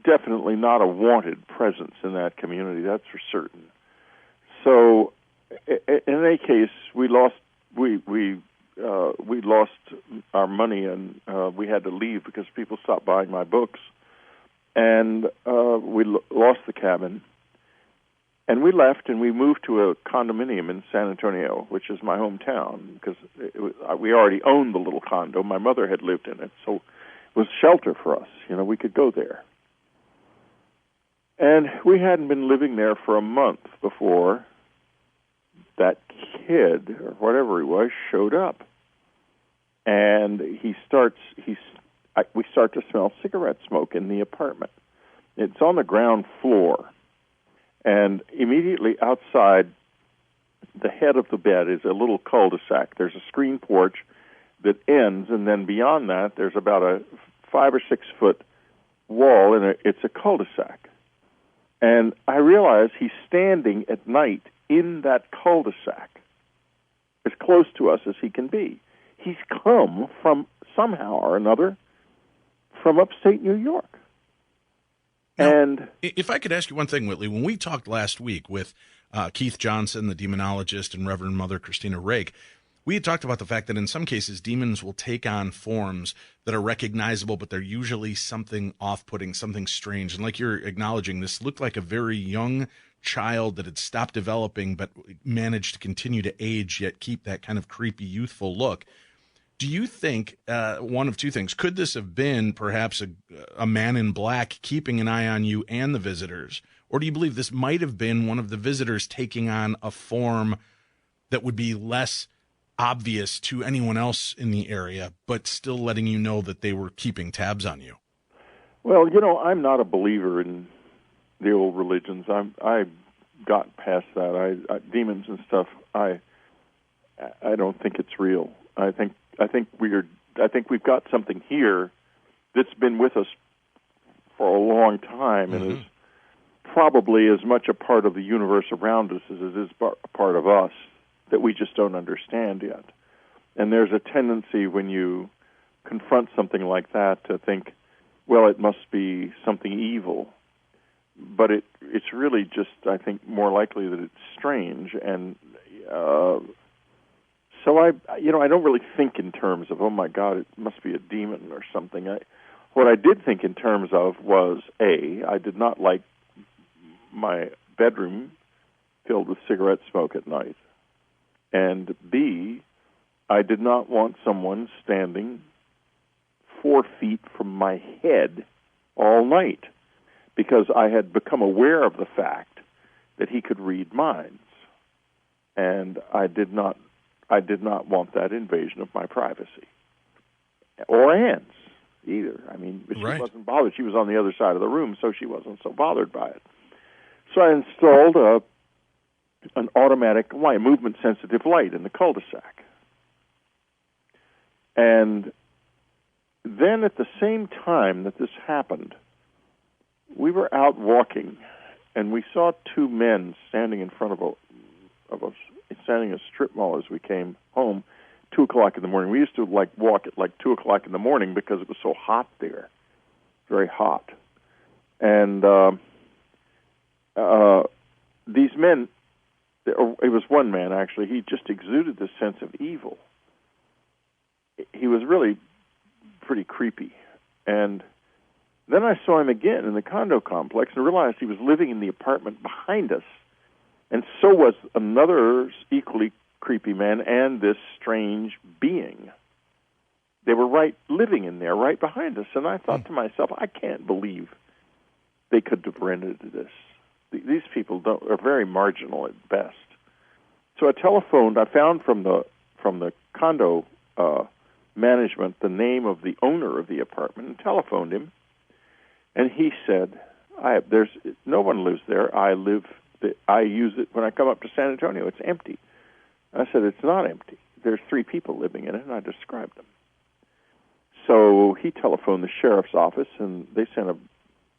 Speaker 6: definitely not a wanted presence in that community, that's for certain. So in any case, we lost our money, and we had to leave because people stopped buying my books, and we lost the cabin, and we left, and we moved to a condominium in San Antonio, which is my hometown, because we already owned the little condo. My mother had lived in it, so it was shelter for us. We could go there. And we hadn't been living there for a month before that kid, or whatever he was, showed up. And we start to smell cigarette smoke in the apartment. It's on the ground floor. And immediately outside the head of the bed is a little cul-de-sac. There's a screen porch. that ends, and then beyond that, there's about a 5 or 6 foot wall, and it's a cul-de-sac. And I realize he's standing at night in that cul-de-sac, as close to us as he can be. He's come from, somehow or another, from upstate New York.
Speaker 1: Now,
Speaker 6: and
Speaker 1: if I could ask you one thing, Whitley, when we talked last week with Keith Johnson, the demonologist, and Reverend Mother Christina Rake, we had talked about the fact that in some cases demons will take on forms that are recognizable, but they're usually something off-putting, something strange. And like you're acknowledging, this looked like a very young child that had stopped developing but managed to continue to age, yet keep that kind of creepy, youthful look. Do you think one of two things? Could this have been perhaps a man in black keeping an eye on you and the visitors? Or do you believe this might have been one of the visitors taking on a form that would be less obvious to anyone else in the area, but still letting you know that they were keeping tabs on you?
Speaker 6: Well, I'm not a believer in the old religions. I got past that. Demons and stuff. I don't think it's real. I think we've got something here that's been with us for a long time and is probably as much a part of the universe around us as it is a part of us that we just don't understand yet. And there's a tendency when you confront something like that to think, well, it must be something evil. But it's really just, I think, more likely that it's strange. And so I don't really think in terms of, oh my God, it must be a demon or something. What I did think in terms of was, I did not like my bedroom filled with cigarette smoke at night. And B, I did not want someone standing 4 feet from my head all night, because I had become aware of the fact that he could read minds. And I did not want that invasion of my privacy. Or Anne's, either. I mean, she wasn't bothered. She was on the other side of the room, so she wasn't so bothered by it. So I installed an automatic light, movement-sensitive light in the cul-de-sac. And then at the same time that this happened, we were out walking, and we saw 2 men standing in front of us, standing in a strip mall as we came home, 2 o'clock in the morning. We used to walk at 2 o'clock in the morning because it was so hot there, very hot. And these men, it was one man actually, he just exuded this sense of evil. He was really pretty creepy. And then I saw him again in the condo complex and realized he was living in the apartment behind us. And so was another equally creepy man and this strange being. They were living in there right behind us. And I thought to myself, I can't believe they could have rented this. These people are very marginal at best. So I telephoned. I found from the condo management the name of the owner of the apartment and telephoned him. And he said, "There's no one lives there. I use it when I come up to San Antonio. It's empty." I said, "It's not empty. There's 3 people living in it," and I described them. So he telephoned the sheriff's office, and they sent a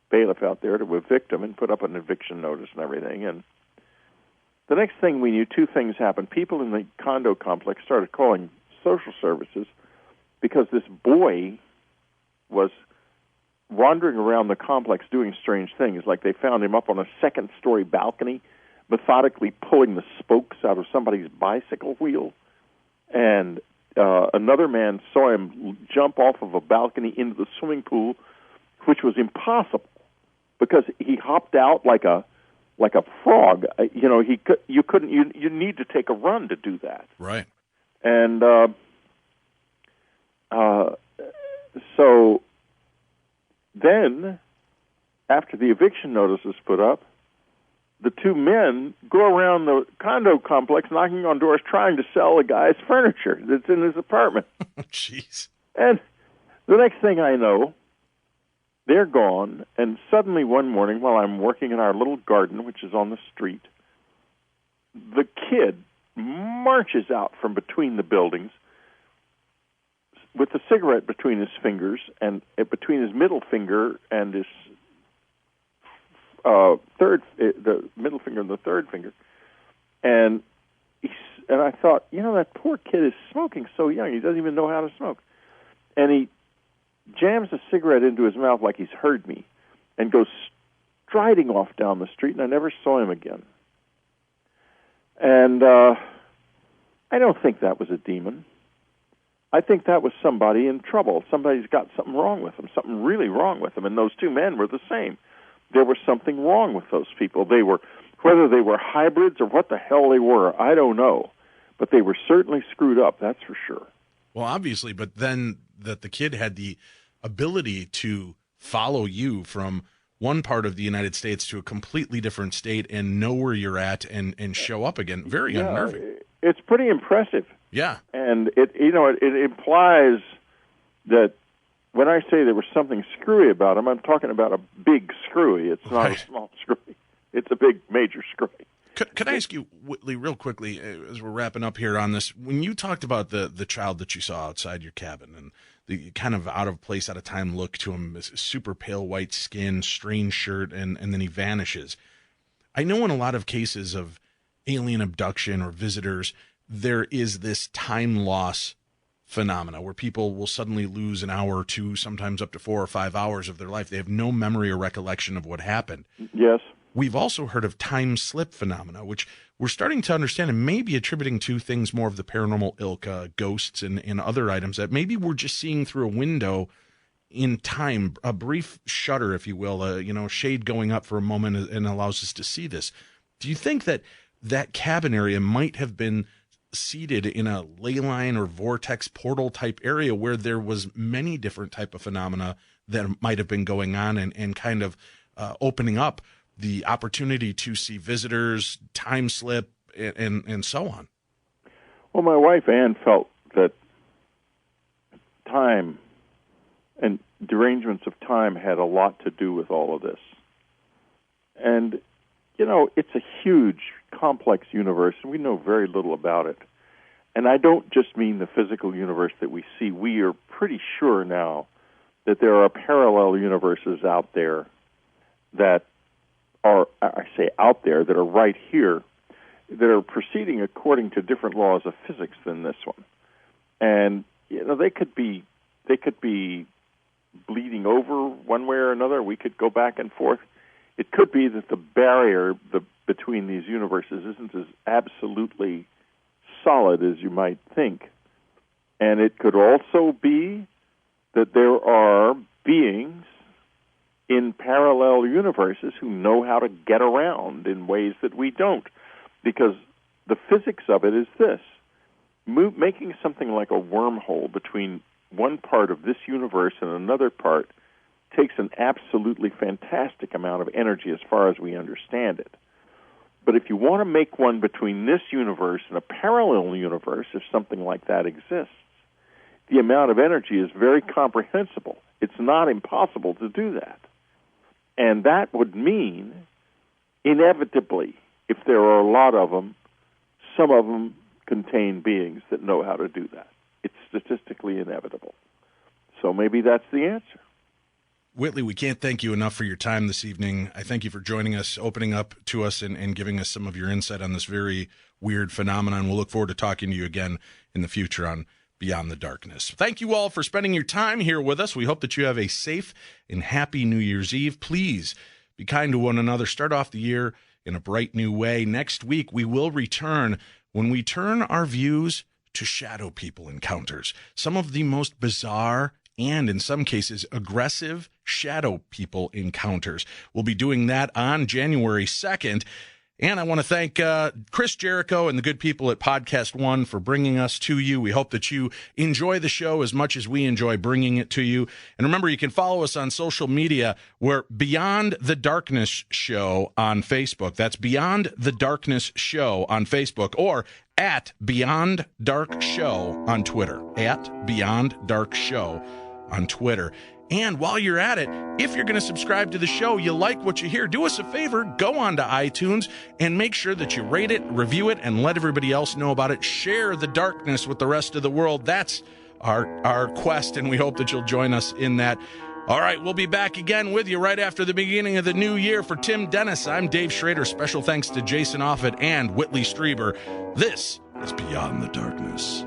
Speaker 6: bailiff out there to evict him and put up an eviction notice and everything. And the next thing we knew, 2 things happened. People in the condo complex started calling social services because this boy was wandering around the complex doing strange things. Like they found him up on a 2nd-story balcony, methodically pulling the spokes out of somebody's bicycle wheel. And another man saw him jump off of a balcony into the swimming pool, which was impossible because he hopped out like a frog. You need to take a run to do that.
Speaker 1: Right.
Speaker 6: And so then, after the eviction notice was put up, the 2 men go around the condo complex knocking on doors trying to sell the guy's furniture that's in his apartment.
Speaker 1: Jeez.
Speaker 6: And the next thing I know, they're gone, and suddenly one morning while I'm working in our little garden, which is on the street, the kid marches out from between the buildings, with the cigarette between his fingers and between his middle finger and his the middle finger and the third finger, and I thought, that poor kid is smoking so young. He doesn't even know how to smoke, and he jams a cigarette into his mouth like he's heard me, and goes striding off down the street, and I never saw him again. And I don't think that was a demon. I think that was somebody in trouble. Somebody's got something wrong with them, something really wrong with them. And those two men were the same. There was something wrong with those people. Whether they were hybrids or what the hell they were, I don't know. But they were certainly screwed up, that's for sure.
Speaker 1: Well, obviously, but then that the kid had the ability to follow you from one part of the United States to a completely different state and know where you're at and show up again. Very unnerving.
Speaker 6: It's pretty impressive.
Speaker 1: Yeah.
Speaker 6: And it implies that when I say there was something screwy about him, I'm talking about a big screwy. It's not a small screwy. It's a big, major screwy.
Speaker 1: Could I ask you, Whitley, real quickly, as we're wrapping up here on this, when you talked about the child that you saw outside your cabin and the kind of out of place, out of time look to him, super pale white skin, strange shirt, and then he vanishes. I know in a lot of cases of alien abduction or visitors, there is this time loss phenomena where people will suddenly lose an hour or two, sometimes up to 4 or 5 hours of their life. They have no memory or recollection of what happened.
Speaker 6: Yes.
Speaker 1: We've also heard of time slip phenomena, which we're starting to understand and maybe attributing to things more of the paranormal ilk, ghosts and other items that maybe we're just seeing through a window in time, a brief shutter, if you will, shade going up for a moment and allows us to see this. Do you think that cabin area might have been seated in a ley line or vortex portal type area where there was many different type of phenomena that might have been going on and kind of opening up the opportunity to see visitors, time slip, and so on?
Speaker 6: Well, my wife, Ann, felt that time and derangements of time had a lot to do with all of this. And, it's a huge, complex universe, and we know very little about it. And I don't just mean the physical universe that we see. We are pretty sure now that there are parallel universes out there that are, I say out there, that are right here, that are proceeding according to different laws of physics than this one. And, they could be bleeding over one way or another. We could go back and forth. It could be that the barrier between these universes isn't as absolutely solid as you might think. And it could also be that there are beings in parallel universes who know how to get around in ways that we don't. Because the physics of it is this. Making something like a wormhole between one part of this universe and another part takes an absolutely fantastic amount of energy as far as we understand it. But if you want to make one between this universe and a parallel universe, if something like that exists, the amount of energy is very comprehensible. It's not impossible to do that. And that would mean, inevitably, if there are a lot of them, some of them contain beings that know how to do that. It's statistically inevitable. So maybe that's the answer.
Speaker 1: Whitley, we can't thank you enough for your time this evening. I thank you for joining us, opening up to us, and giving us some of your insight on this very weird phenomenon. We'll look forward to talking to you again in the future on Beyond the Darkness. Thank you all for spending your time here with us. We hope that you have a safe and happy New Year's Eve. Please be kind to one another. Start off the year in a bright new way. Next week, we will return when we turn our views to shadow people encounters. Some of the most bizarre and in some cases aggressive shadow people encounters. We'll be doing that on January 2nd. And I want to thank Chris Jericho and the good people at Podcast One for bringing us to you. We hope that you enjoy the show as much as we enjoy bringing it to you. And remember, you can follow us on social media. We're Beyond the Darkness Show on Facebook. That's Beyond the Darkness Show on Facebook, or at Beyond Dark Show on Twitter. At Beyond Dark Show on Twitter. And while you're at it, if you're going to subscribe to the show, you like what you hear, do us a favor, go on to iTunes and make sure that you rate it, review it, and let everybody else know about it. Share the darkness with the rest of the world. That's our quest, and we hope that you'll join us in that. All right, we'll be back again with you right after the beginning of the new year. For Tim Dennis, I'm Dave Schrader. Special thanks to Jason Offutt and Whitley Streiber. This is Beyond the Darkness.